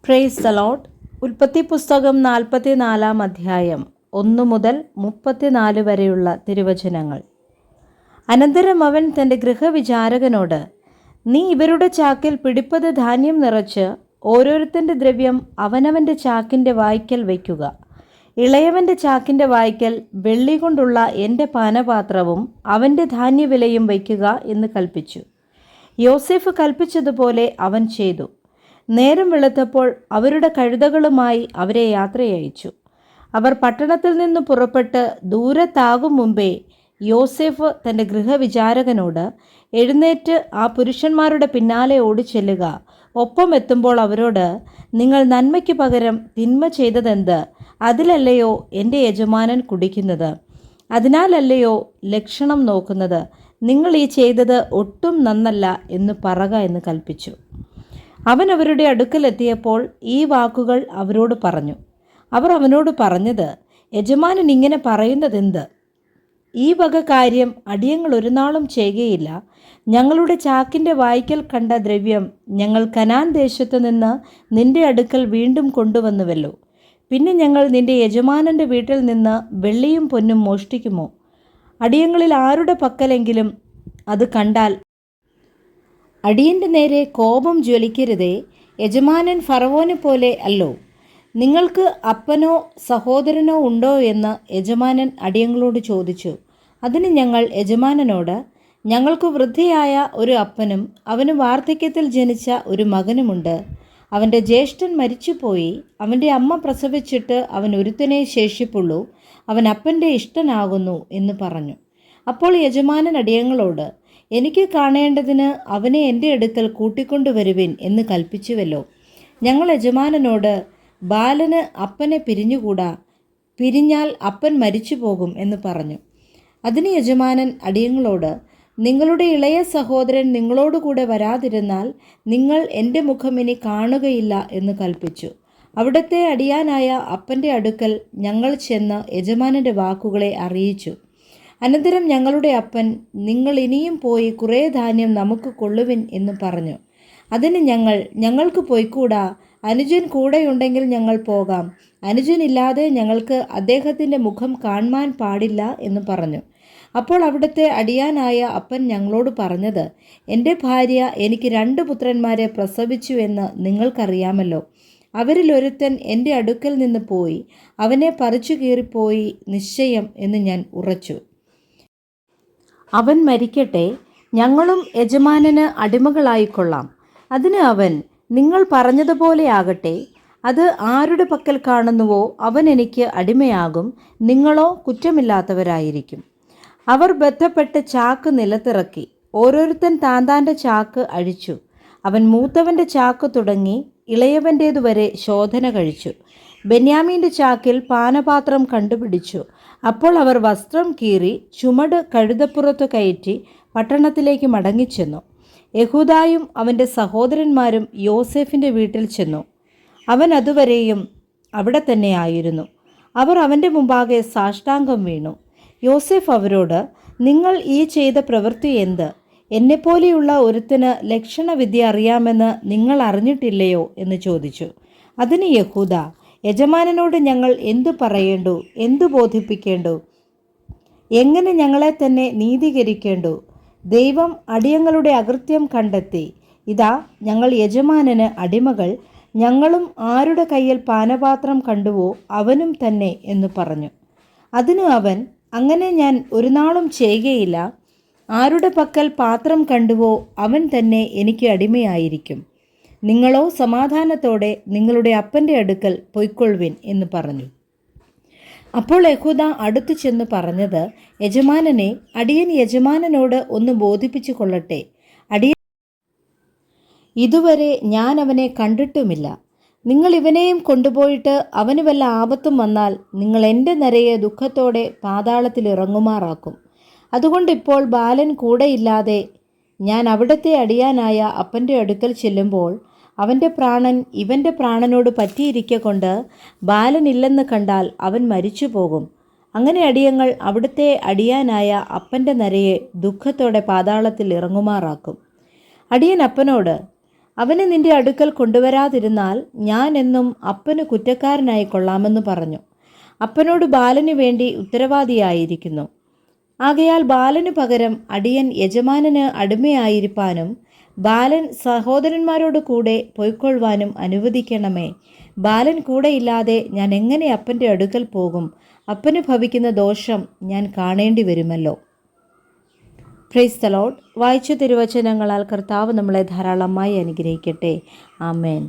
Praise the Lord. ഉൽപ്പത്തി പുസ്തകം 44 അധ്യായം 1 മുതൽ 34 വരെയുള്ള തിരുവചനങ്ങൾ. അനന്തരം അവൻ തൻ്റെ ഗൃഹവിചാരകനോട്, നീ ഇവരുടെ ചാക്കിൽ പിടിപ്പത് ധാന്യം നിറച്ച് ഓരോരുത്തൻ്റെ ദ്രവ്യം അവനവൻ്റെ ചാക്കിൻ്റെ വായ്ക്കൽ വയ്ക്കുക. ഇളയവൻ്റെ ചാക്കിൻ്റെ വായ്ക്കൽ വെള്ളി കൊണ്ടുള്ള എൻ്റെ പാനപാത്രവും അവൻ്റെ ധാന്യവിലയും വയ്ക്കുക എന്ന് കൽപ്പിച്ചു. യോസേഫ് കൽപ്പിച്ചതുപോലെ അവൻ ചെയ്തു. നേരം വെളുത്തപ്പോൾ അവരുടെ കഴുതകളുമായി അവരെ യാത്രയയച്ചു. അവർ പട്ടണത്തിൽ നിന്ന് പുറപ്പെട്ട് ദൂരത്താകും മുമ്പേ യോസേഫ് തൻ്റെ ഗൃഹവിചാരകനോട്, എഴുന്നേറ്റ് ആ പുരുഷന്മാരുടെ പിന്നാലെ ഓടിച്ചെല്ലുക. ഒപ്പം എത്തുമ്പോൾ അവരോട്, നിങ്ങൾ നന്മയ്ക്ക് പകരം തിന്മ ചെയ്തതെന്ത്? അതിലല്ലയോ എൻ്റെ യജമാനൻ കുടിക്കുന്നത്? അതിനാലല്ലയോ ലക്ഷണം നോക്കുന്നത്? നിങ്ങൾ ഈ ചെയ്തത് ഒട്ടും നന്നല്ല എന്ന് പറക എന്ന് കൽപ്പിച്ചു. അവൻ അവരുടെ അടുക്കലെത്തിയപ്പോൾ ഈ വാക്കുകൾ അവരോട് പറഞ്ഞു. അവർ അവനോട് പറഞ്ഞത്, യജമാനൻ ഇങ്ങനെ പറയുന്നതെന്ത്? ഈ വക കാര്യം അടിയങ്ങൾ ഒരു നാളും ചെയ്യുകയില്ല. ഞങ്ങളുടെ ചാക്കിൻ്റെ വായ്ക്കൽ കണ്ട ദ്രവ്യം ഞങ്ങൾ കനാൻ ദേശത്തു നിന്ന് നിന്റെ അടുക്കൽ വീണ്ടും കൊണ്ടുവന്നുവല്ലോ. പിന്നെ ഞങ്ങൾ നിന്റെ യജമാനൻ്റെ വീട്ടിൽ നിന്ന് വെള്ളിയും പൊന്നും മോഷ്ടിക്കുമോ? അടിയങ്ങളിൽ ആരുടെ പക്കലെങ്കിലും അത് കണ്ടാൽ അടിയൻ്റെ നേരെ കോപം ജ്വലിക്കരുതേ. യജമാനൻ ഫറവോനെ പോലെ അല്ലോ. നിങ്ങൾക്ക് അപ്പനോ സഹോദരനോ ഉണ്ടോ എന്ന് യജമാനൻ അടിയങ്ങളോട് ചോദിച്ചു. അതിന് ഞങ്ങൾ യജമാനനോട്, ഞങ്ങൾക്ക് വൃദ്ധയായ ഒരു അപ്പനും അവന് വാർദ്ധക്യത്തിൽ ജനിച്ച ഒരു മകനുമുണ്ട്. അവൻ്റെ ജ്യേഷ്ഠൻ മരിച്ചുപോയി. അവൻ്റെ അമ്മ പ്രസവിച്ചിട്ട് അവൻ ഒരുത്തനെ ശേഷിപ്പുള്ളൂ. അവൻ അപ്പൻ്റെ ഇഷ്ടനാകുന്നു എന്ന് പറഞ്ഞു. അപ്പോൾ യജമാനൻ അടിയങ്ങളോട്, എനിക്ക് കാണേണ്ടതിന് അവനെ എൻ്റെ അടുക്കൽ കൂട്ടിക്കൊണ്ടുവരുവിൻ എന്ന് കൽപ്പിച്ചുവല്ലോ. ഞങ്ങൾ യജമാനനോട്, ബാലന് അപ്പനെ പിരിഞ്ഞുകൂടാ, പിരിഞ്ഞാൽ അപ്പൻ മരിച്ചു പോകും എന്ന് പറഞ്ഞു. അതിന് യജമാനൻ അടിയങ്ങളോട്, നിങ്ങളുടെ ഇളയ സഹോദരൻ നിങ്ങളോടുകൂടെ വരാതിരുന്നാൽ നിങ്ങൾ എൻ്റെ മുഖം ഇനി കാണുകയില്ല എന്ന് കൽപ്പിച്ചു. അവിടുത്തെ അടിയാനായ അപ്പൻ്റെ അടുക്കൽ ഞങ്ങൾ ചെന്ന് യജമാനൻ്റെ വാക്കുകളെ അറിയിച്ചു. അനന്തരം ഞങ്ങളുടെ അപ്പൻ, നിങ്ങൾ ഇനിയും പോയി കുറേ ധാന്യം നമുക്ക് കൊള്ളുവിൻ എന്ന് പറഞ്ഞു. അതിന് ഞങ്ങൾക്ക് പോയിക്കൂടാ, അനുജൻ കൂടെയുണ്ടെങ്കിൽ ഞങ്ങൾ പോകാം. അനുജനില്ലാതെ ഞങ്ങൾക്ക് അദ്ദേഹത്തിൻ്റെ മുഖം കാണുവാൻ പാടില്ല എന്ന് പറഞ്ഞു. അപ്പോൾ അവിടുത്തെ അടിയാനായ അപ്പൻ ഞങ്ങളോട് പറഞ്ഞത്, എൻ്റെ ഭാര്യ എനിക്ക് 2 പുത്രന്മാരെ പ്രസവിച്ചു എന്ന് നിങ്ങൾക്കറിയാമല്ലോ. അവരിൽ ഒരുത്തൻ എൻ്റെ അടുക്കൽ നിന്ന് പോയി, അവനെ പറിച്ചു കീറിപ്പോയി നിശ്ചയം എന്ന് ഞാൻ ഉറച്ചു. അവൻ മരിക്കട്ടെ, ഞങ്ങളും യജമാനന് അടിമകളായിക്കൊള്ളാം. അതിന് അവൻ, നിങ്ങൾ പറഞ്ഞതുപോലെ ആകട്ടെ. അത് ആരുടെ പക്കൽ കാണുന്നുവോ അവൻ എനിക്ക് അടിമയാകും. നിങ്ങളോ കുറ്റമില്ലാത്തവരായിരിക്കും. അവർ ബന്ധപ്പെട്ട് ചാക്ക് നിലത്തിറക്കി. ഓരോരുത്തൻ താന്താൻ്റെ ചാക്ക് അഴിച്ചു. അവൻ മൂത്തവൻ്റെ ചാക്ക് തുടങ്ങി ഇളയവൻ്റേതുവരെ ശോധന കഴിച്ചു. ബെന്യാമീൻ്റെ ചാക്കിൽ പാനപാത്രം കണ്ടുപിടിച്ചു. അപ്പോൾ അവർ വസ്ത്രം കീറി ചുമട് കഴുതപ്പുറത്ത് കയറ്റി പട്ടണത്തിലേക്ക് മടങ്ങിച്ചെന്നു. യഹൂദായും അവൻ്റെ സഹോദരന്മാരും യോസേഫിൻ്റെ വീട്ടിൽ ചെന്നു. അവൻ അതുവരെയും അവിടെ തന്നെ ആയിരുന്നു. അവർ അവൻ്റെ മുമ്പാകെ സാഷ്ടാംഗം വീണു. യോസേഫ് അവരോട്, നിങ്ങൾ ഈ ചെയ്ത പ്രവൃത്തി എന്ത്? എന്നെപ്പോലെയുള്ള ഒരുത്തിന് ലക്ഷണവിദ്യ അറിയാമെന്ന് നിങ്ങൾ അറിഞ്ഞിട്ടില്ലയോ എന്ന് ചോദിച്ചു. അതിന് യഹൂദ, യജമാനനോട് ഞങ്ങൾ എന്തു പറയേണ്ടു? എന്തു ബോധിപ്പിക്കേണ്ടു? എങ്ങനെ ഞങ്ങളെ തന്നെ നീതീകരിക്കേണ്ടു? ദൈവം അടിയങ്ങളുടെ അകൃത്യം കണ്ടെത്തി. ഇതാ, ഞങ്ങൾ യജമാനന് അടിമകൾ. ഞങ്ങളും ആരുടെ കയ്യിൽ പാനപാത്രം കണ്ടുവോ അവനും തന്നെ എന്ന് പറഞ്ഞു. അതിന് അവൻ, അങ്ങനെ ഞാൻ ഒരു നാളും ചെയ്യുകയില്ല. ആരുടെ പക്കൽ പാത്രം കണ്ടുവോ അവൻ തന്നെ എനിക്ക് അടിമയായിരിക്കും. നിങ്ങളോ സമാധാനത്തോടെ നിങ്ങളുടെ അപ്പൻ്റെ അടുക്കൽ പൊയ്ക്കൊള്ളുവിൻ എന്ന് പറഞ്ഞു. അപ്പോൾ യഹൂദ അടുത്തു ചെന്ന് പറഞ്ഞത്, യജമാനനെ, അടിയൻ യജമാനനോട് ഒന്ന് ബോധിപ്പിച്ചു കൊള്ളട്ടെ. അടിയൻ ഇതുവരെ ഞാൻ അവനെ കണ്ടിട്ടുമില്ല. നിങ്ങൾ ഇവനെയും കൊണ്ടുപോയിട്ട് അവന് വല്ല ആപത്തും വന്നാൽ നിങ്ങൾ എൻ്റെ നരയെ ദുഃഖത്തോടെ പാതാളത്തിൽ ഇറങ്ങുമാറാക്കും. അതുകൊണ്ട് ഇപ്പോൾ ബാലൻ കൂടെയില്ലാതെ ഞാൻ അവിടുത്തെ അടിയാനായ അപ്പൻ്റെ അടുക്കൽ ചെല്ലുമ്പോൾ അവൻ്റെ പ്രാണൻ ഇവൻ്റെ പ്രാണനോട് പറ്റിയിരിക്കൊണ്ട് ബാലനില്ലെന്ന് കണ്ടാൽ അവൻ മരിച്ചു പോകും. അങ്ങനെ അടിയങ്ങൾ അവിടുത്തെ അടിയാനായ അപ്പൻ്റെ നരയെ ദുഃഖത്തോടെ പാതാളത്തിൽ ഇറങ്ങുമാറാക്കും. അടിയൻ അപ്പനോട്, അവനെ നിന്റെ അടുക്കൽ കൊണ്ടുവരാതിരുന്നാൽ ഞാൻ എന്നും അപ്പന് കുറ്റക്കാരനായി കൊള്ളാമെന്ന് പറഞ്ഞു. അപ്പനോട് ബാലന് വേണ്ടി ഉത്തരവാദിയായിരിക്കുന്നു. ആകയാൽ ബാലനു പകരം അടിയൻ യജമാനന് അടിമയായിരിക്കാനും ബാലൻ സഹോദരന്മാരോട് കൂടെ പൊയ്ക്കൊള്ളുവാനും അനുവദിക്കണമേ. ബാലൻ കൂടെയില്ലാതെ ഞാൻ എങ്ങനെ അപ്പൻ്റെ അടുക്കൽ പോകും? അപ്പന് ഭവിക്കുന്ന ദോഷം ഞാൻ കാണേണ്ടി വരുമല്ലോ. Praise the Lord. വായിച്ച തിരുവചനങ്ങളാൽ കർത്താവ് നമ്മളെ ധാരാളമായി അനുഗ്രഹിക്കട്ടെ. ആമേൻ.